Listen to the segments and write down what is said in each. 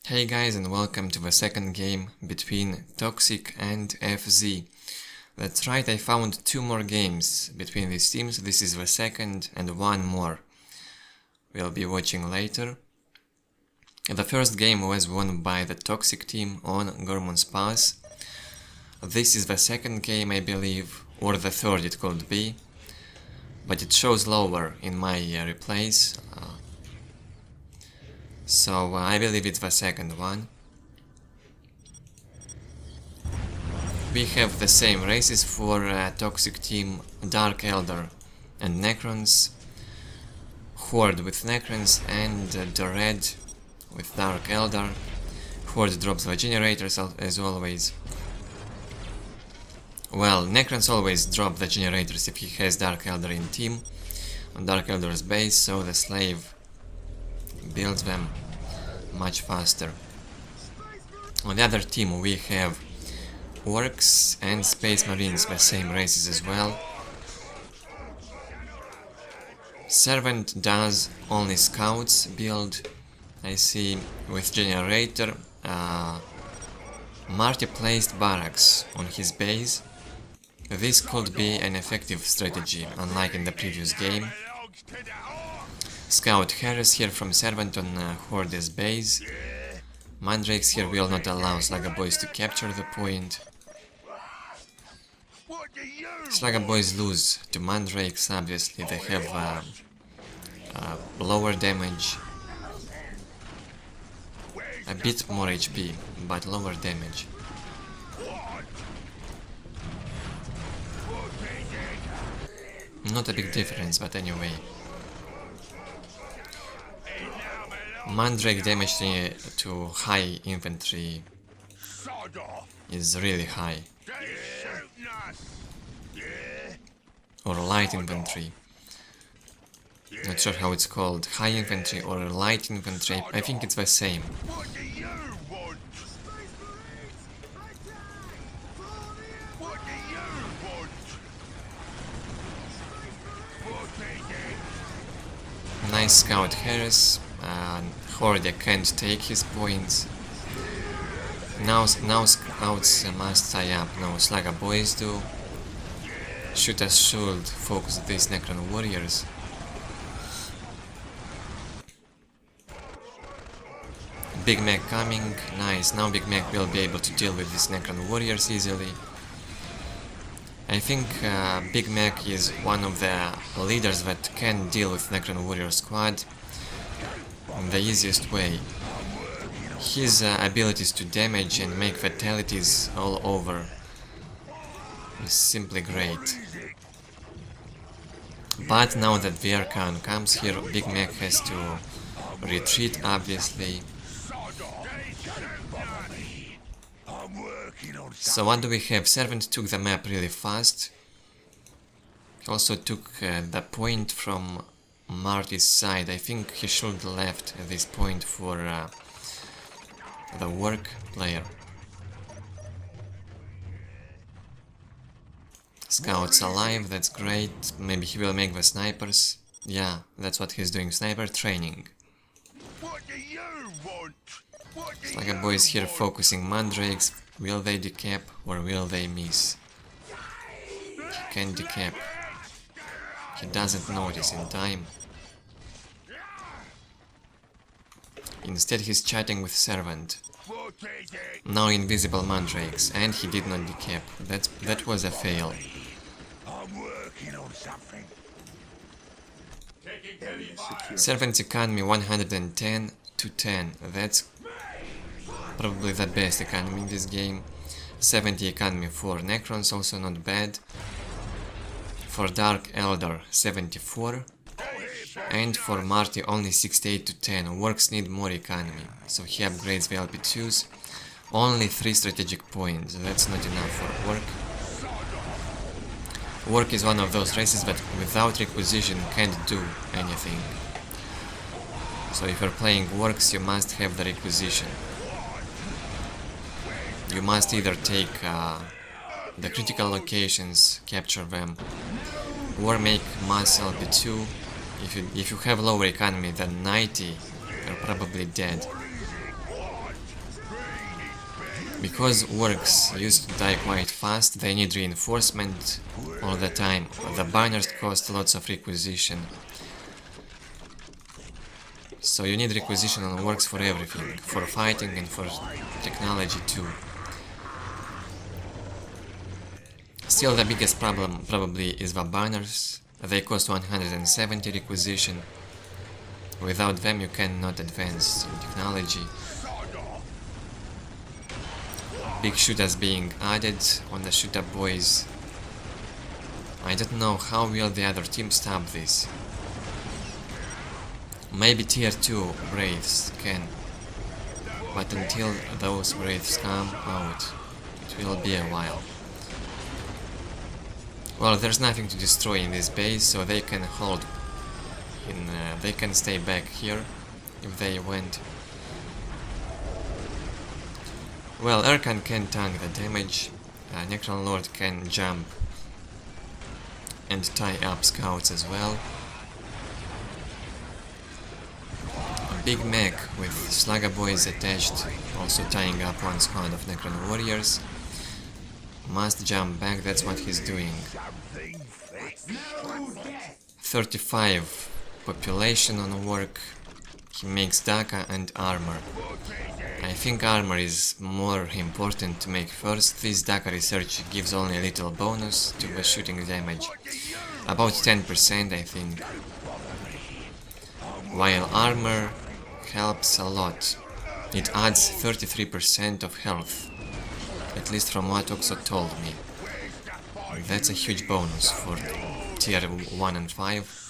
Hey guys, and welcome to the second game between Toxic and FZ. That's right, I found two more games between these teams. This is the second and one more we'll be watching later. The first game was won by the Toxic team on Gormon's Pass. This is the second game, I believe, or the third it could be, but it shows lower in my replays. So I believe it's the second one. We have the same races for Toxic team: Dark Eldar and Necrons, Horde with Necrons, and the Red with Dark Eldar. Horde drops the generators as always. Well, Necrons always drop the generators if he has Dark Eldar in team on Dark Eldar's base, so the slave builds them much faster. On the other team we have Orks and Space Marines, the same races as well. Servant does only scouts build, I see, with generator. Marty placed barracks on his base. This could be an effective strategy, unlike in the previous game. Scout Harris here from Servant on Horde's base. Mandrakes here will not allow Slugger Boys to capture the point. Slugger Boys lose to Mandrakes, obviously they have lower damage, a bit more HP, but lower damage. Not a big difference, but anyway. Mandrake damage to high infantry is really high. Or light infantry. Not sure how it's called. High infantry or light infantry. I think it's the same. Nice Scout Harris. Horde can't take his points. Now scouts must tie up. No, Slugger Boys do. Shooters should focus these Necron warriors. Big Mac coming. Nice. Now Big Mac will be able to deal with these Necron warriors easily. I think Big Mac is one of the leaders that can deal with Necron warrior squad in the easiest way. His abilities to damage and make fatalities all over is simply great. But now that the Archon comes here, Big Mac has to retreat, obviously. So what do we have? Servant took the map really fast. He also took the point from Marty's side. I think he should have left this point for the work player. Scout's alive, that's great. Maybe he will make the snipers. Yeah, that's what he's doing, sniper training. Slugger Boys here focusing Mandrakes. Will they decap or will they miss? He can decap. He doesn't notice in time. Instead he's chatting with Servant. Now invisible Mandrakes, and he did not decap. That was a fail. Servant's economy 110 to 10. That's probably the best economy in this game. 70 economy for Necrons, also not bad. For Dark Eldar 74. And for Marty only 68 to 10. Orks need more economy, so he upgrades the LP2s. Only 3 strategic points, that's not enough for Ork. Ork is one of those races that without requisition can't do anything. So if you're playing Orks, you must have the requisition. You must either take the critical locations, capture them, or make mass LP2. If you have lower economy than 90, you're probably dead. Because Orks used to die quite fast, they need reinforcement all the time. The banners cost lots of requisition. So you need requisition on Orks for everything, for fighting and for technology too. Still, the biggest problem probably is the banners. They cost 170 requisition. Without them you cannot advance in technology. Big shooters being added on the shooter boys. I don't know how will the other team stop this. Maybe tier 2 Wraiths can, but until those Wraiths come out, it will be a while. Well, there's nothing to destroy in this base, so they can hold in, they can stay back here if they went. Well, Erkan can tank the damage, Necron Lord can jump and tie up scouts as well. A big mech with Slugger Boys attached, also tying up one squad of Necron Warriors. Must jump back, that's what he's doing. 35 population on work. He makes Daka and armor. I think armor is more important to make first. This Daka research gives only a little bonus to the shooting damage. About 10% I think. While armor helps a lot. It adds 33% of health. At least from what Oxo told me. That's a huge bonus for tier 1 and 5.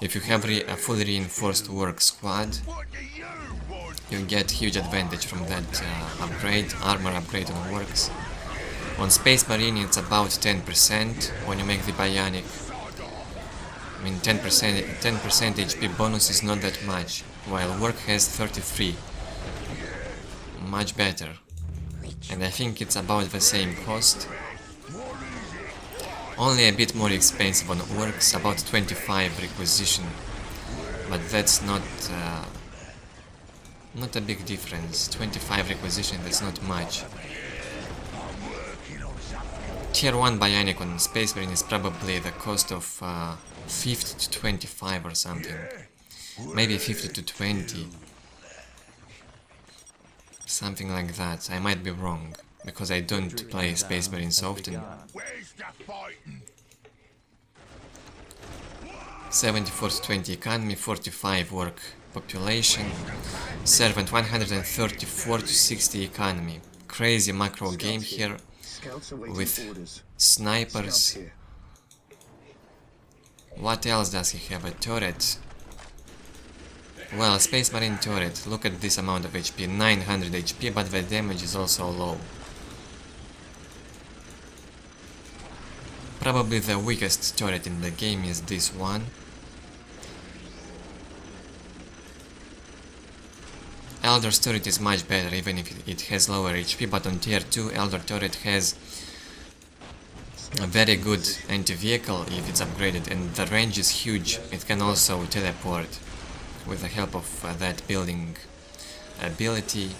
If you have a fully reinforced work squad, you get huge advantage from that upgrade, armor upgrade on Orks. On Space Marine it's about 10% when you make the Bionic. I mean 10% HP bonus is not that much, while Work has 33. Much better. And I think it's about the same cost. Only a bit more expensive on Orks, about 25 requisition. But that's not a big difference. 25 requisition, that's not much. Tier 1 Bionic on Space Marine is probably the cost of 50 to 25 or something. Maybe 50 to 20. Something like that. I might be wrong, because I don't play Space Marines often. 74 to 20 economy, 45 work population, servant 134 to 60 economy. Crazy macro game here with snipers. What else does he have? A turret. Well, Space Marine turret, look at this amount of HP, 900 HP, but the damage is also low. Probably the weakest turret in the game is this one. Eldar's turret is much better, even if it has lower HP, but on tier 2 Eldar turret has a very good anti-vehicle if it's upgraded, and the range is huge. It can also teleport with the help of that building ability.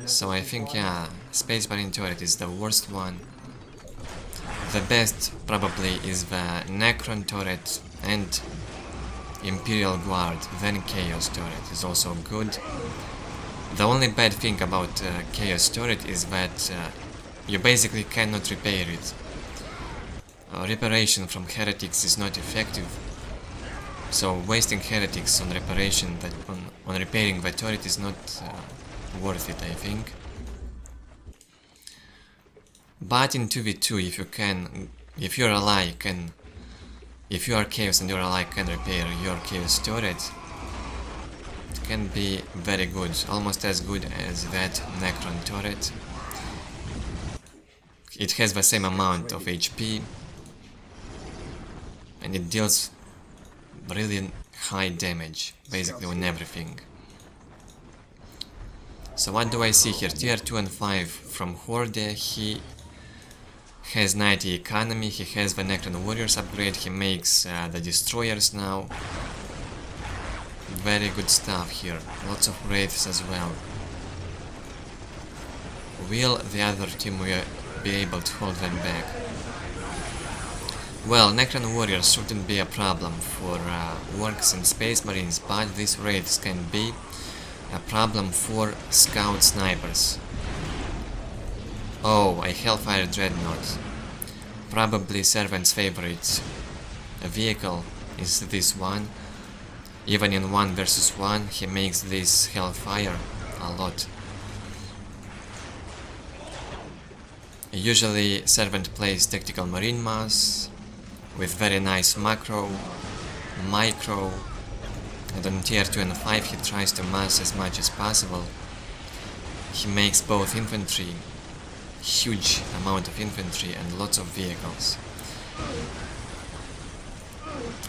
So I think, yeah, Space Marine turret is the worst one. The best probably is the Necron turret and Imperial Guard, then Chaos turret is also good. The only bad thing about Chaos turret is that you basically cannot repair it. Reparation from heretics is not effective. So wasting heretics on reparation, on repairing the turret is not worth it, I think. But in 2v2, if you can, if your ally can, if you are Chaos and your ally can repair your Chaos turret, it can be very good, almost as good as that Necron turret. It has the same amount of HP, and it deals really high damage, basically on everything. So what do I see here? Tier 2 and 5 from Horde. He has 90 economy, he has the Necron Warriors upgrade, he makes the Destroyers now. Very good stuff here, lots of Wraiths as well. Will the other team be able to hold them back? Well, Necron warriors shouldn't be a problem for Orks and Space Marines, but these raids can be a problem for scout snipers. Oh, a Hellfire Dreadnought. Probably Servant's favorite vehicle is this one. Even in 1 versus 1 he makes this Hellfire a lot. Usually Servant plays Tactical Marine Mass with very nice macro, micro, and on tier 2 and 5 he tries to mass as much as possible. He makes both infantry, huge amount of infantry, and lots of vehicles.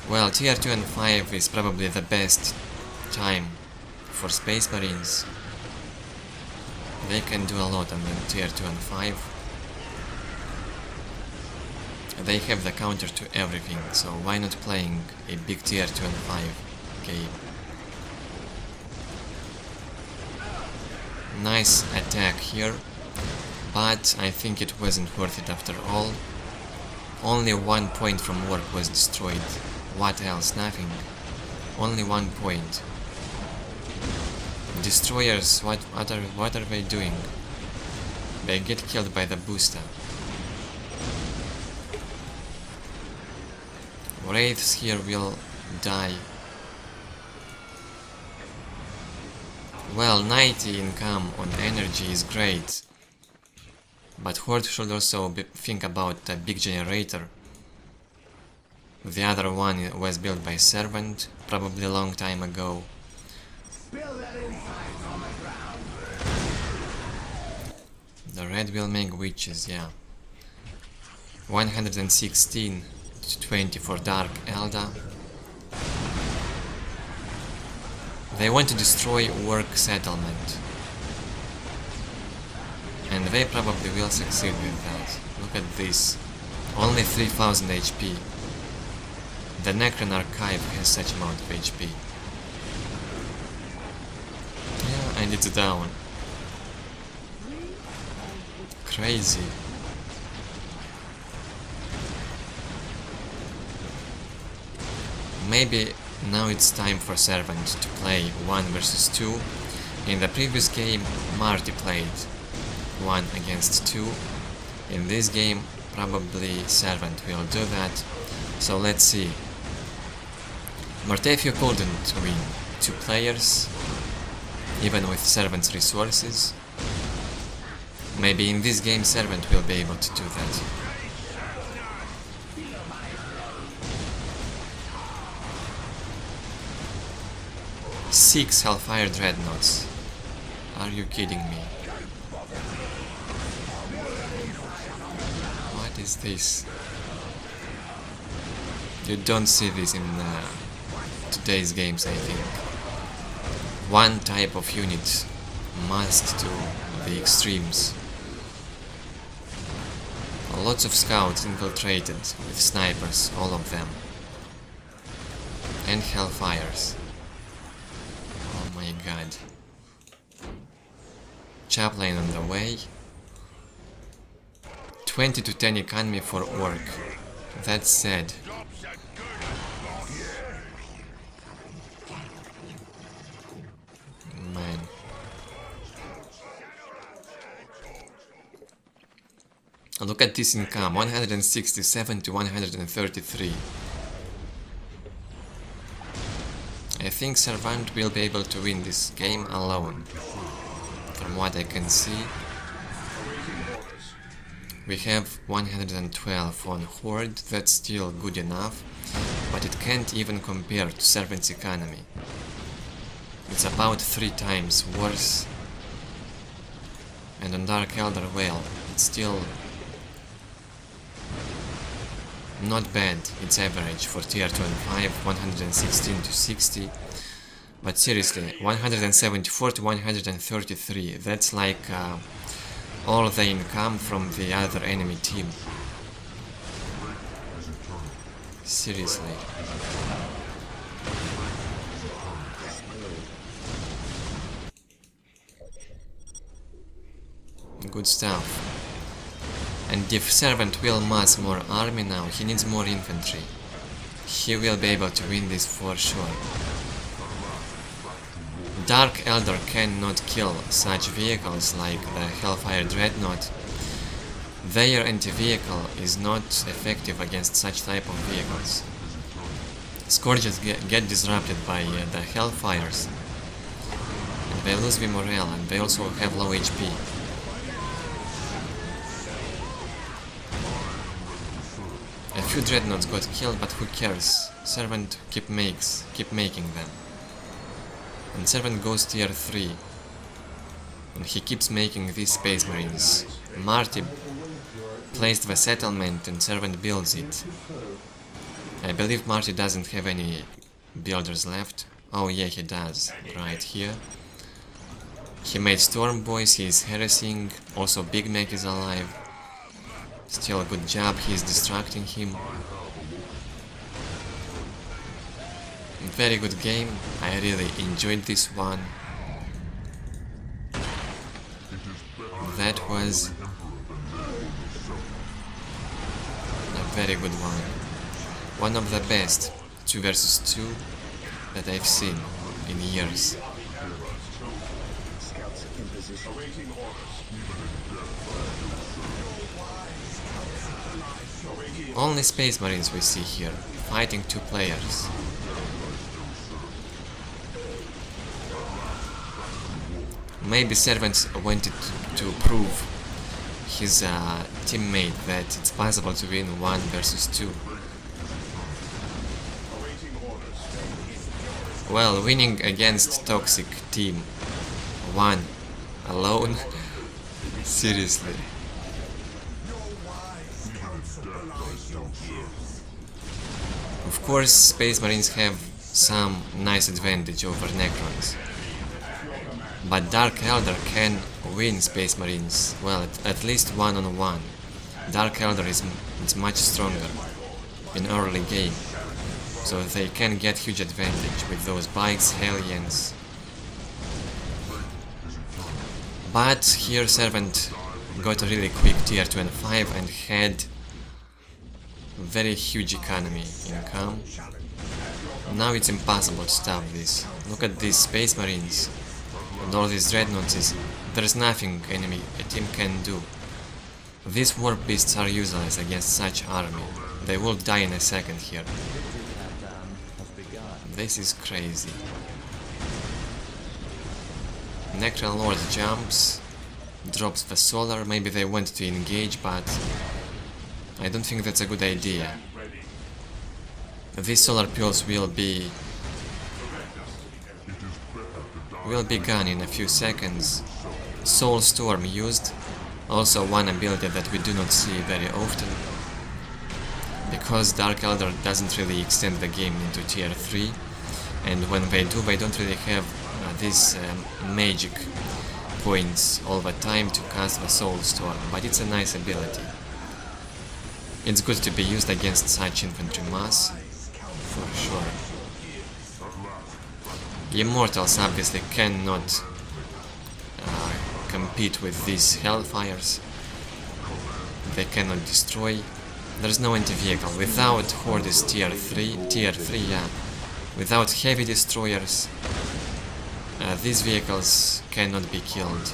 Well, tier 2 and 5 is probably the best time for Space Marines. They can do a lot on the tier 2 and 5. They have the counter to everything, so why not playing a big tier 2 and 5 game? Nice attack here, but I think it wasn't worth it after all. Only 1 point from Ork was destroyed. What else? Nothing. Only 1 point. Destroyers, what are they doing? They get killed by the booster. Wraiths here will die. Well, 90 income on energy is great, but Horde should also think about a big generator. The other one was built by Servant, probably a long time ago. The red will make witches, yeah. 116 to 20 for Dark Eldar. They want to destroy Ork settlement, and they probably will succeed with that. Look at this, only 3000 HP. The Necron archive has such amount of HP. Yeah, and it's down. Crazy. Maybe now it's time for Servant to play 1 versus 2. In the previous game Marty played 1 against 2. In this game probably Servant will do that. So let's see. Martefio couldn't win 2 players, even with Servant's resources. Maybe in this game Servant will be able to do that. Six Hellfire Dreadnoughts. Are you kidding me? What is this? You don't see this in today's games, I think. One type of unit masked to the extremes. Lots of scouts infiltrated with snipers, all of them. And Hellfires. Oh my god. Chaplain on the way. 20 to 10 economy for Ork. That's sad. Man. Look at this income, 167 to 133. I think Servant will be able to win this game alone. From what I can see, we have 112 on Horde, that's still good enough, but it can't even compare to Servant's economy. It's about 3 times worse. And on Dark Eldar, well, it's still not bad, it's average for tier 2 and 5, 116 to 60. But seriously, 174 to 133, that's like all the income from the other enemy team. Seriously. Good stuff. And if Servant will mass more army now, he needs more infantry. He will be able to win this for sure. Dark Eldar cannot kill such vehicles like the Hellfire Dreadnought. Their anti-vehicle is not effective against such type of vehicles. Scourges get disrupted by the Hellfires, and they lose the morale, and they also have low HP. A few Dreadnoughts got killed, but who cares? Servant keep making them. And Servant goes tier 3. And he keeps making these Space Marines. Marty placed the settlement and Servant builds it. I believe Marty doesn't have any builders left. Oh yeah, he does. Right here. He made Storm Boys, he is harassing. Also Big Mac is alive. Still a good job, he is distracting him. Very good game, I really enjoyed this one. That was a very good one. One of the best 2 versus 2 that I've seen in years. Only Space Marines we see here, fighting 2 players. Maybe Servant wanted to prove his teammate that it's possible to win 1 versus 2. Well, winning against toxic team 1 alone? Seriously. Of course, Space Marines have some nice advantage over Necrons. But Dark Eldar can win Space Marines, well, at least 1-on-1. Dark Eldar is much stronger in early game, so they can get huge advantage with those bikes, Hellions. But here Servant got a really quick tier 2 and 5 and had very huge economy income. Now it's impossible to stop this. Look at these Space Marines and all these Dreadnoughts. There's nothing a team can do. These Warp Beasts are useless against such army. They will die in a second here. This is crazy. Necron Lord jumps, drops the solar. Maybe they want to engage, but I don't think that's a good idea. These solar pills will be gone in a few seconds. Soulstorm used, also one ability that we do not see very often, because Dark Eldar doesn't really extend the game into tier 3, and when they do, they don't really have these magic points all the time to cast the Soulstorm, but it's a nice ability. It's good to be used against such infantry mass, for sure. Immortals obviously cannot compete with these Hellfires. They cannot destroy. There's no anti-vehicle. Without Horde's tier 3, yeah. Without heavy destroyers, these vehicles cannot be killed.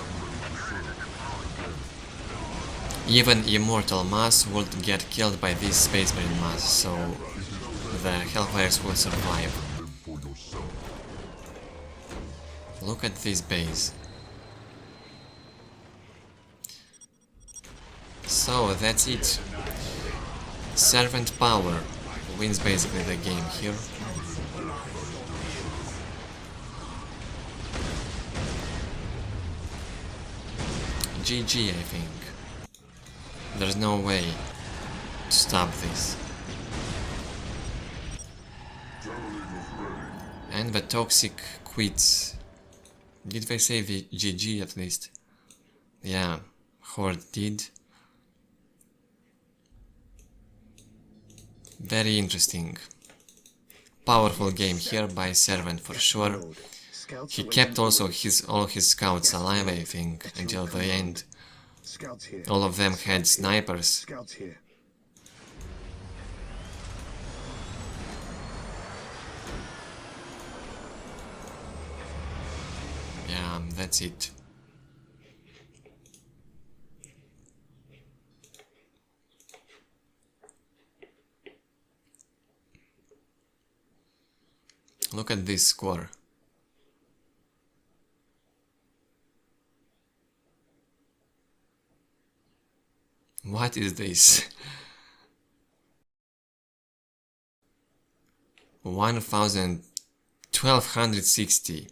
Even Immortal mass would get killed by this Space Marine mass, so the Hellfires will survive. Look at this base. So that's it. Servant power wins basically the game here. GG, I think. There's no way to stop this. And the toxic quits. Did they say the GG at least? Yeah, Horde did. Very interesting. Powerful game here by Servant for sure. He kept also all his scouts alive, I think, until the end. Scouts here. All of them had snipers. Scouts here. Yeah, that's it. Look at this score. What is this? 1260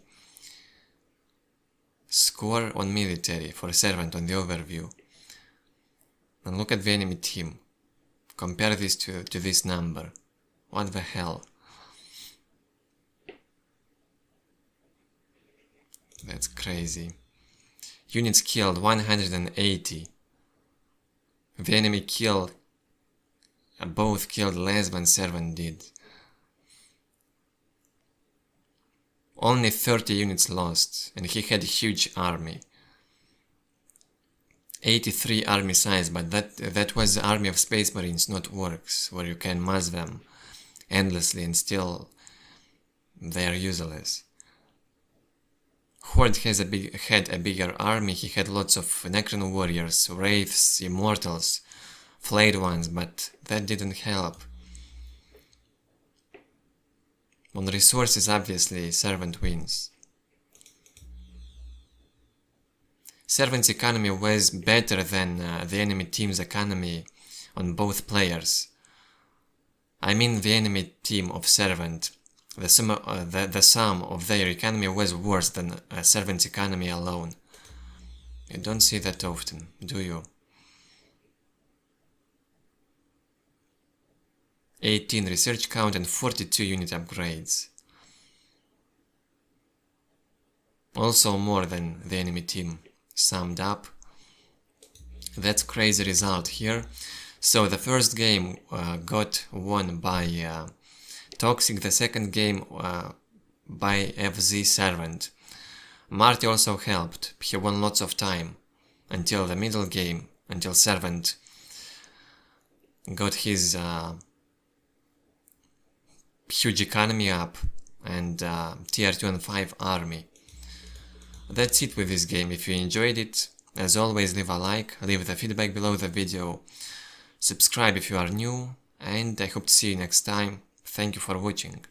score on military for servant on the overview. And look at the enemy team. Compare this to this number. What the hell? That's crazy. Units killed 180. The enemy killed, both killed less than servant did. Only 30 units lost, and he had a huge army. 83 army size, but that was the army of Space Marines, not Orks, where you can mass them endlessly and still they are useless. Horde had a bigger army. He had lots of Necron warriors, wraiths, immortals, flayed ones, but that didn't help. On resources, obviously, servant wins. Servant's economy was better than the enemy team's economy on both players. I mean the enemy team of servant. The sum of their economy was worse than a servant's economy alone. You don't see that often, do you? 18 research count and 42 unit upgrades. Also more than the enemy team summed up. That's crazy result here. So the first game got won by Toxic, the second game by FZ Servant. Marty also helped. He won lots of time until the middle game, until Servant got his huge economy up and tier 2 and 5 army. That's it with this game. If you enjoyed it, as always, leave a like, leave the feedback below the video, subscribe if you are new, and I hope to see you next time. Thank you for watching.